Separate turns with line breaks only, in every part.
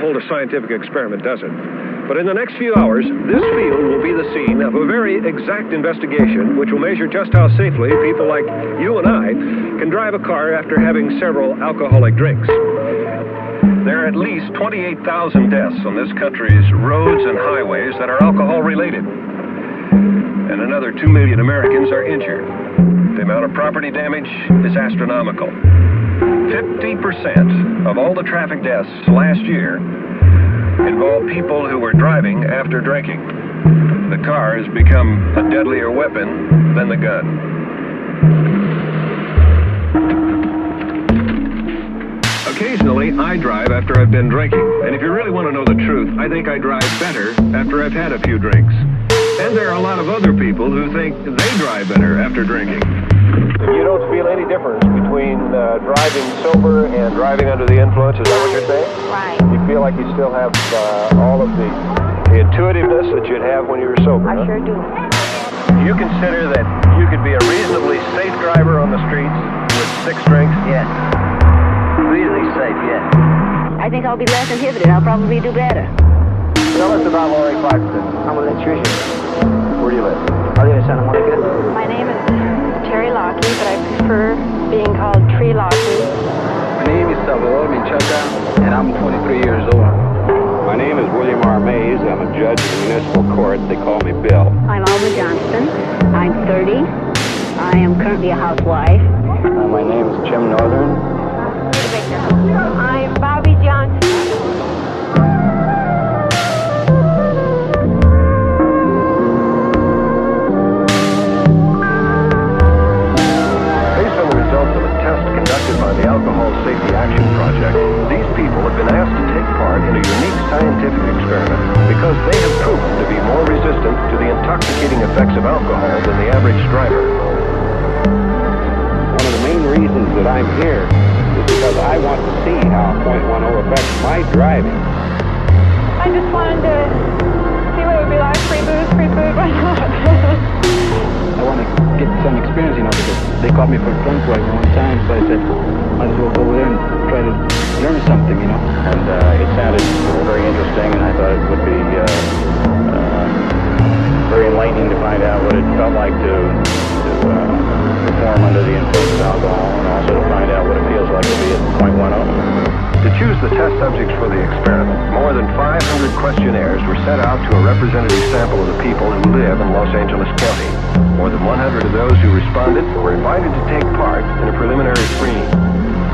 hold a scientific experiment, does it? But in the next few hours, this field will be the scene of a very exact investigation which will measure just how safely people like you and I can drive a car after having several alcoholic drinks. There are at least 28,000 deaths on this country's roads and highways that are alcohol-related. And another 2 million Americans are injured. The amount of property damage is astronomical. 50% of all the traffic deaths last year involved people who were driving after drinking. The car has become a deadlier weapon than the gun. Occasionally, I drive after I've been drinking. And if you really want to know the truth, I think I drive better after I've had a few drinks. And there are a lot of other people who think they drive better after drinking. You don't feel any difference between driving sober and driving under the influence, is that what you're saying?
Right.
You feel like you still have all of the intuitiveness that you'd have when you were sober,
I sure do.
You consider that you could be a reasonably safe driver on the streets with 6 drinks?
Yes. Reasonably safe, yes.
I think I'll be less inhibited. I'll probably do better.
Tell us about Lori Clarkson.
I'm an electrician.
Where do you live?
I live in Santa Monica.
My name is Terry Lockey, but I prefer being called Tree Lockey.
My name is Salvador Minchaca, and I'm 23 years old.
My name is William R. Mays. I'm a judge in the municipal court. They call me Bill.
I'm Alma Johnston. I'm 30. I am currently a housewife.
My name is Jim Northern.
I'm Bobby Johnson.
By the Alcohol Safety Action Project, these people have been asked to take part in a unique scientific experiment because they have proven to be more resistant to the intoxicating effects of alcohol than the average driver.
One of the main reasons that I'm here is because I want to see how .10 affects my driving.
I just wanted to see what it would be like. Free booze, why not?
I want to get some experience, because they caught me for drunk driving one time, so I said, might as well go over there and try to learn something,
And it sounded very interesting, and I thought it would be very enlightening to find out what it felt like to perform under the influence of alcohol, and also to find out what it feels like to be at .10.
To choose the test subjects for the experiment, more than 500 questionnaires were sent out to a representative sample of the people who live in Los Angeles County. More than 100 of those who responded were invited to take part in a preliminary screening.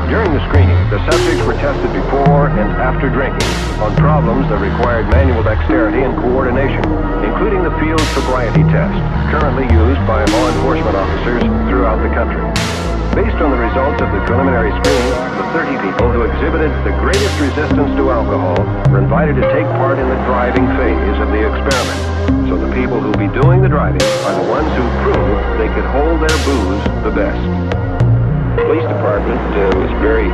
During the screening, the subjects were tested before and after drinking on problems that required manual dexterity and coordination, including the field sobriety test, currently used by law enforcement officers throughout the country. Based on the results of the preliminary screening, the 30 people who exhibited the greatest resistance to alcohol were invited to take part in the driving phase of the experiment. So the people who will be doing the driving are the ones who prove they could hold their booze the best.
The police department was very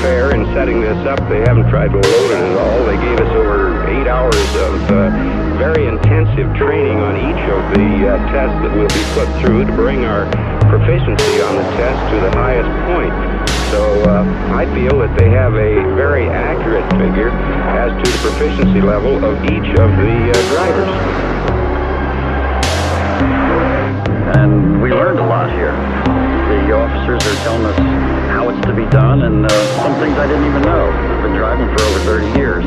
fair in setting this up. They haven't tried to load it at all. They gave us over 8 hours of very intensive training on each of the tests that we'll be put through to bring our proficiency on the test to the highest point. So I feel that they have a very accurate figure as to the proficiency level of each of the drivers.
And we learned a lot here. The officers are telling us how it's to be done, and some things I didn't even know. I've been driving for over 30 years.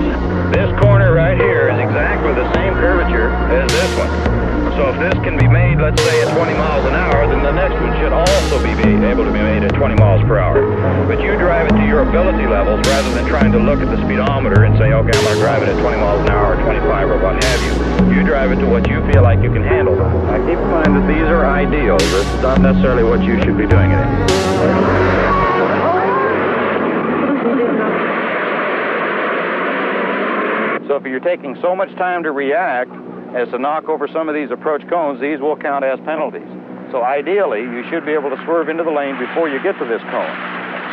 This corner right here is exactly the same curvature as this one. So if this can be made, let's say, at 20 miles an hour, then the next one should also be able to be made at 20 miles per hour. But you drive it to your ability levels rather than trying to look at the speedometer and say, okay, I'm going to drive it at 20 miles an hour or 25 or what have you. You drive it to what you feel like you can handle.
I keep in mind that these are ideals. It's not necessarily what you should be doing it in.
So if you're taking so much time to react as to knock over some of these approach cones, these will count as penalties. So ideally, you should be able to swerve into the lane before you get to this cone.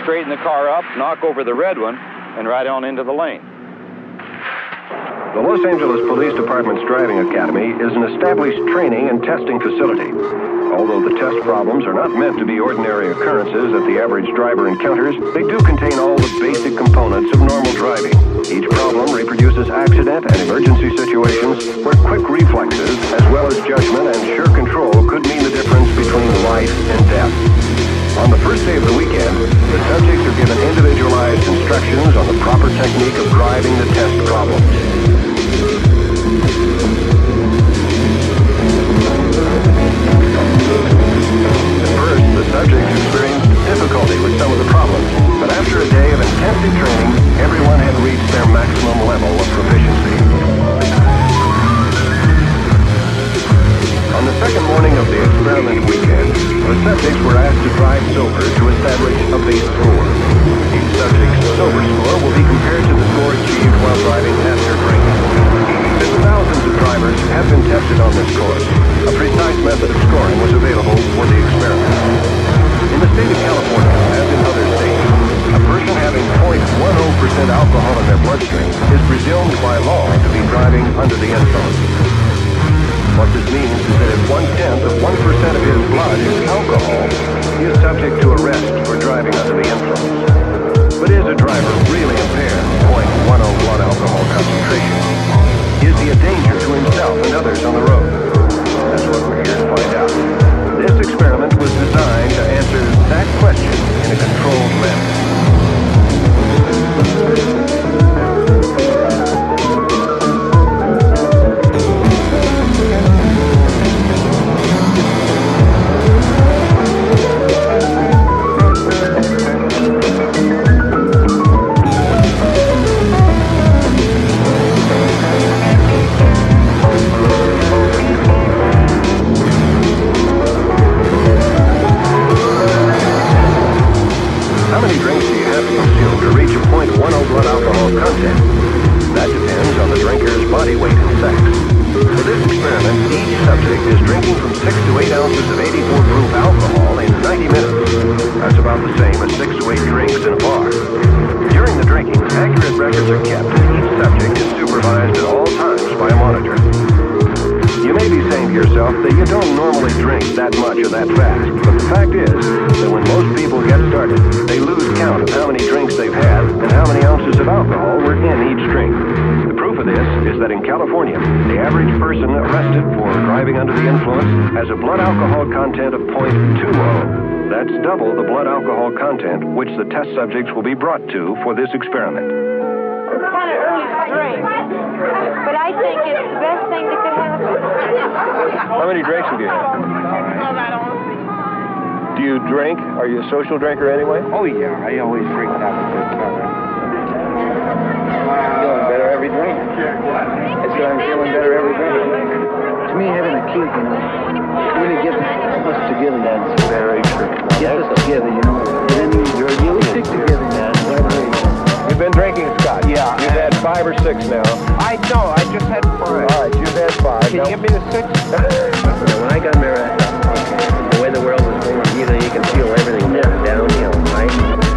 Straighten the car up, knock over the red one, and ride on into the lane.
The Los Angeles Police Department's Driving Academy is an established training and testing facility. Although the test problems are not meant to be ordinary occurrences that the average driver encounters, they do contain all the basic components of normal driving. Each problem reproduces accident and emergency situations where quick reflexes, as well as judgment and sure control, could mean the difference between life and death. On the first day of the weekend, the subjects are given individualized instructions on the proper technique of driving the test problems. At first, the subjects experienced difficulty with some of the problems, but after a day of intensive training, everyone had reached their maximum level of proficiency. On the second morning of the experiment weekend, the subjects were asked to drive sober to establish a base score. Each subject's sober score will be compared to the score achieved while driving after drinking. Since thousands of drivers have been tested on this course, a precise method of scoring was available for the experiment. In the state of California, as in other states, a person having 0.10% alcohol in their bloodstream is presumed by law to be driving under the influence. What this means is that if 1/10 of 1% of his blood is alcohol, he is subject to arrest for driving under the influence. But is a driver really impaired 0.10 blood alcohol concentration? Is he a danger to himself and others on the road? That's what we're here to find out. This experiment was designed to answer that question in a controlled manner. How many drinks do you have to consume to reach a 0.10 blood alcohol content? That depends on the drinker's body weight and sex. For this experiment, each subject is drinking from 6 to 8 ounces of 84 proof alcohol in 90 minutes. That's about the same as 6 to 8 drinks in a bar. During the drinking, accurate records are kept, and each subject is supervised at all times by a monitor. You may be saying to yourself that you don't normally drink that much or that fast, but the fact is that when most people get started, they lose count of how many drinks they've had and how many ounces of alcohol were in each drink. The proof of this is that in California, the average person arrested for driving under the influence has a blood alcohol content of 0.20. That's double the blood alcohol content which the test subjects will be brought to for this experiment.
It's kind of early to drink, but I think it's the best thing that could happen.
How many drinks have you had? Do you drink? Are you a social drinker anyway?
Oh, yeah, I always drink that with this color. I'm feeling better every drink. I said I'm feeling better every drink. To me, having a kid, really gets us together. That's very true. Gets us together, And then we stick together, man.
You've been drinking, Scott? Yeah. You've had 5 or 6 now.
I just had 5.
All right, you've had 5.
Can you give me the 6? When I got married, the way the world was going, you can feel everything downhill, right?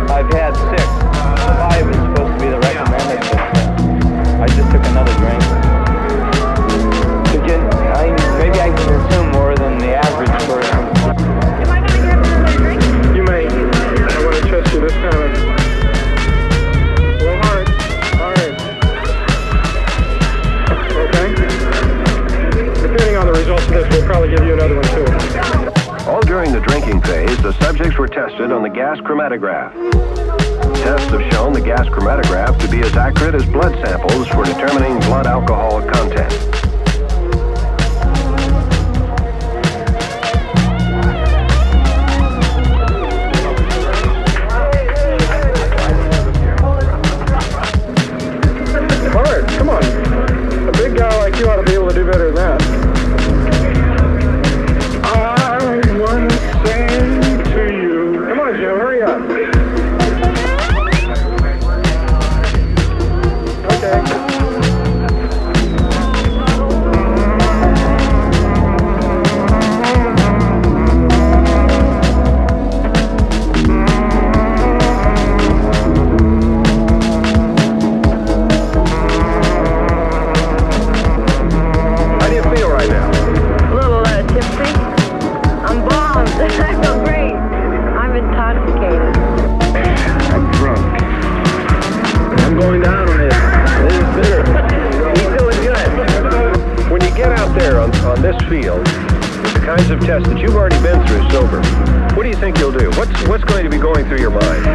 I've had 6. 5 is supposed to be the recommended, but I just took another drink. Maybe I can consume more than the average person.
Am I going to grab another drink?
You may. I want to trust you this time. Okay? Depending on the results of this, we'll probably give you another one too.
All during the drinking phase, the subjects were tested on the gas chromatograph. Tests have shown the gas chromatograph to be as accurate as blood samples for determining blood alcohol content.
Hard, come on. A big guy like you ought to be able to do better than that. I want to sing to you. Come on, Jim, hurry up. Okay.
of tests that you've already been through sober, what do you think you'll do? What's going to be going through your mind?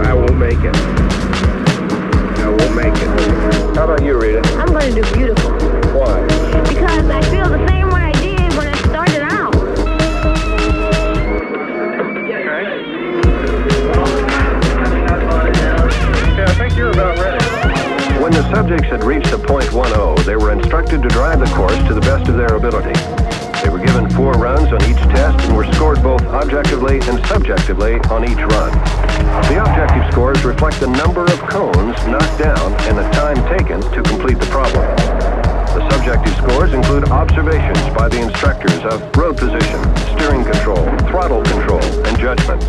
I won't make it. I won't make it.
How about you, Rita?
I'm going to do beautiful.
Why?
Because I feel the same way I did when I started out.
Yeah, I think you're about ready. When the subjects had reached a point 1-0, they were instructed to drive the course to the best of their ability. They were given 4 runs on each test and were scored both objectively and subjectively on each run. The objective scores reflect the number of cones knocked down and the time taken to complete the problem. The subjective scores include observations by the instructors of road position, steering control, throttle control, and judgment.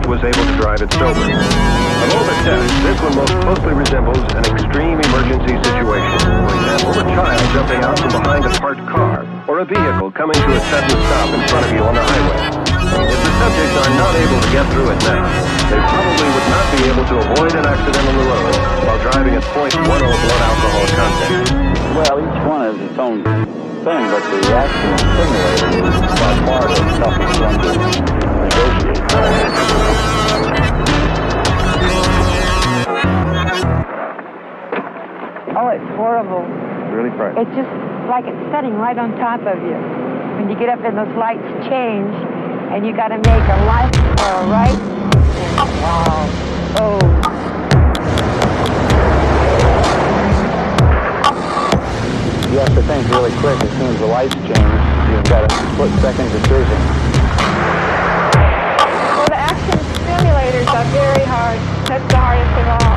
was able to drive it sober. Of all the tests, this one most closely resembles an extreme emergency situation. For example, a child jumping out from behind a parked car, or a vehicle coming to a sudden stop in front of you on the highway. If the subjects are not able to get through it now, they probably would not be able to avoid an accident on the road while driving at .10 blood alcohol content.
Well, each one has its own thing, but the accident simulator is by far the toughest one to negotiate.
Oh, it's horrible.
Really frightening.
It's just like it's sitting right on top of you. When you get up and those lights change, and you got to make a left or a right. Wow. Oh.
You have to think really quick. As soon as the lights change, you've got a split-second decision.
Well, the action simulators are very hard. That's the hardest of all.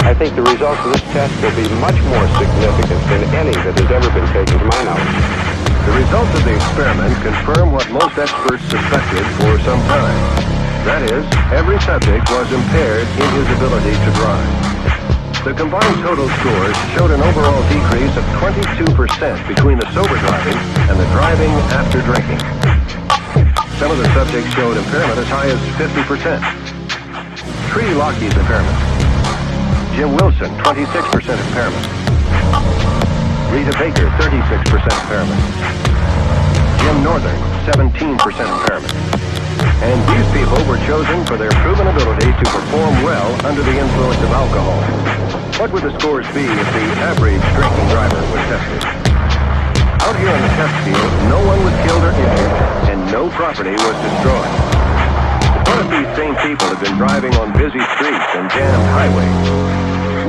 I think the results of this test will be much more significant than any that has ever been taken to my knowledge.
The results of the experiment confirm what most experts suspected for some time. That is, every subject was impaired in his ability to drive. The combined total scores showed an overall decrease of 22% between the sober driving and the driving after drinking. Some of the subjects showed impairment as high as 50%. Tree Lockheed's impairment. Jim Wilson, 26% impairment. Rita Baker, 36% impairment. Jim Northern, 17% impairment. And these people were chosen for their proven ability to perform well under the influence of alcohol. What would the scores be if the average drinking driver was tested? Out here on the test field, no one was killed or injured, and no property was destroyed. What if these same people had been driving on busy streets and jammed highways?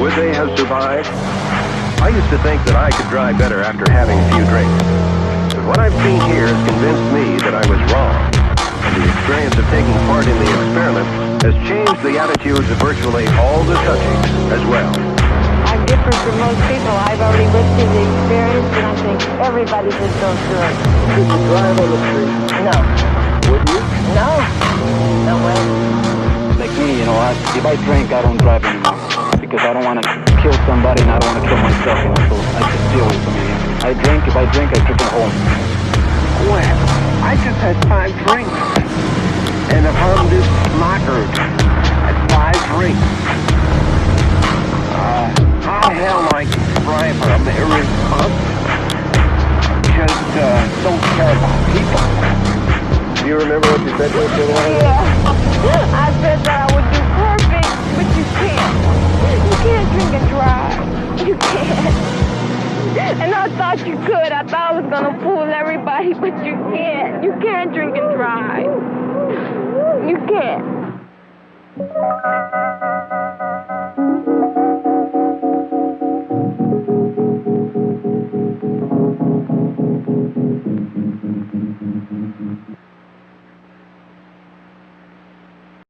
Would they have survived? I used to think that I could drive better after having a few drinks. But what I've seen here has convinced me that I was wrong. And the experience of taking part in the experiment has changed the attitudes of virtually all the subjects as well.
I'm different from most people. I've already lived through the experience, and I think everybody should go through it.
Could you drive on the street?
No.
Would you?
No. No way.
Like me, if I drink, I don't drive anymore. Because I don't want to kill somebody and I don't want to kill myself, so I just deal with me. If I drink at home.
Well, I just had 5 drinks. And if I'm this knackered at 5 drinks, how the hell am I drive? I'm irresponsible. Just don't care about people.
Do you remember what you said to us the other night?
Yeah. I said that I would do perfect, but you can't. You can't drink and drive. You can't. And I thought you could. I thought I was going to fool everybody, but you can't. You can't drink and drive. You can't.